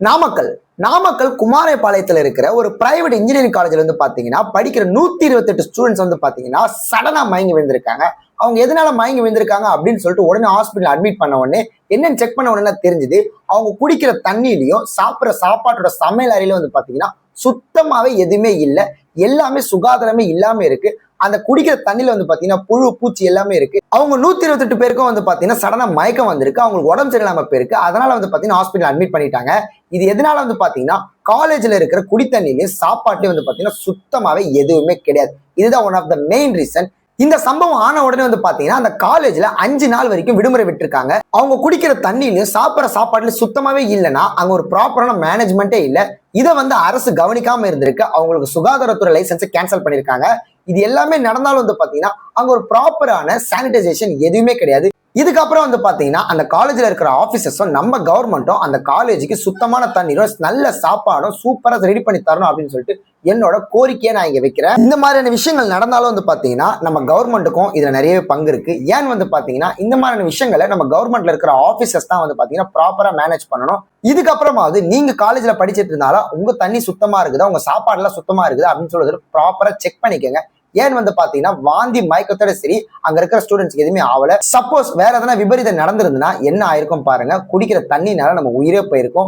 நாமக்கல் குமாரபாளையத்துல இருக்கிற ஒரு private engineering காலேஜ்ல வந்து பாத்தீங்கன்னா படிக்கிற 128 ஸ்டூடெண்ட்ஸ் வந்து பாத்தீங்கன்னா சடனா மயங்கி விழுந்திருக்காங்க. அவங்க எதனால மயங்கி விழுந்திருக்காங்க அப்படின்னு சொல்லிட்டு உடனே ஹாஸ்பிட்டல் அட்மிட் பண்ண உடனே என்னன்னு செக் பண்ண உடனே தெரிஞ்சது, அவங்க குடிக்கிற தண்ணியிலையும் சாப்பிட்ற சாப்பாட்டோட சமையல் அறையில வந்து பாத்தீங்கன்னா சுத்தமாவே எதுவுமே இல்லை, எல்லாமே சுகாதாரமே இல்லாம இருக்கு. அந்த குடிக்கிற தண்ணியில வந்து பாத்தீங்கன்னா புழு பூச்சி எல்லாமே இருக்கு. அவங்க 128 பேருக்கும் வந்து பாத்தீங்கன்னா சடனா மயக்கம் வந்திருக்கு, அவங்களுக்கு உடம்பு சரியில்லாம போயிருக்கு. அதனால வந்து பாத்தீங்கன்னா ஹாஸ்பிட்டல் அட்மிட் பண்ணிட்டாங்க. இது எதனால வந்து பாத்தீங்கன்னா காலேஜ்ல இருக்கிற குடித்தண்ணிலையும் சாப்பாட்டுலயும் வந்து பாத்தீங்கன்னா சுத்தமாவே எதுவுமே கிடையாது. இதுதான் one of the main reason. இந்த சம்பவம் ஆன உடனே வந்து பாத்தீங்கன்னா அந்த காலேஜ்ல 5 நாள் வரைக்கும் விடுமுறை விட்டுருக்காங்க. அவங்க குடிக்கிற தண்ணியிலும் சாப்பிட்ற சாப்பாட்டுல சுத்தமாவே இல்லைன்னா அங்க ஒரு ப்ராப்பரான மேனேஜ்மெண்டே இல்ல. இதை வந்து அரசு கவனிக்காம இருந்திருக்கு. அவங்களுக்கு சுகாதாரத்துறை லைசன்ஸை கேன்சல் பண்ணிருக்காங்க. இது எல்லாமே நடந்தாலும் வந்து பாத்தீங்கன்னா அங்க ஒரு ப்ராப்பரான சானிடைசேஷன் எதுவுமே கிடையாது. இதுக்கப்புறம் வந்து பாத்தீங்கன்னா அந்த காலேஜ்ல இருக்கிற ஆபீசர்ஸும் நம்ம கவர்மெண்ட்டும் அந்த காலேஜுக்கு சுத்தமான தண்ணீரும் நல்ல சாப்பாடும் சூப்பரா ரெடி பண்ணி தரணும் அப்படின்னு சொல்லிட்டு என்னோட கோரிக்கையை நான் இங்க வைக்கிறேன். இந்த மாதிரியான விஷயங்கள் நடந்தாலும் வந்து பாத்தீங்கன்னா நம்ம கவர்மெண்ட்டுக்கும் இதுல நிறைய பங்கு இருக்கு. ஏன்னு வந்து பாத்தீங்கன்னா இந்த மாதிரியான விஷயங்களை நம்ம கவர்மெண்ட்ல இருக்கிற ஆபீசர்ஸ் தான் வந்து பாத்தீங்கன்னா ப்ராப்பரா மேனேஜ் பண்ணணும். இதுக்கப்புறமாவது நீங்க காலேஜ்ல படிச்சிட்டு இருந்தாலும் உங்க தண்ணி சுத்தமா இருக்குதா, உங்க சாப்பாடு எல்லாம் சுத்தமா இருக்குதா அப்படின்னு சொல்றது ப்ராப்பரா செக் பண்ணிக்கோங்க. ஏன் வந்து பாத்தீங்கன்னா வாந்தி மயக்கத்தோட சரி அங்க இருக்கிற ஸ்டூடெண்ட்ஸ்க்கு எதுவுமே ஆகல. சப்போஸ் வேற எதனா விபரீதம் நடந்திருந்ததுன்னா என்ன ஆயிருக்கும் பாருங்க. குடிக்கிற தண்ணினால நம்ம உயிரே போயிருக்கும்.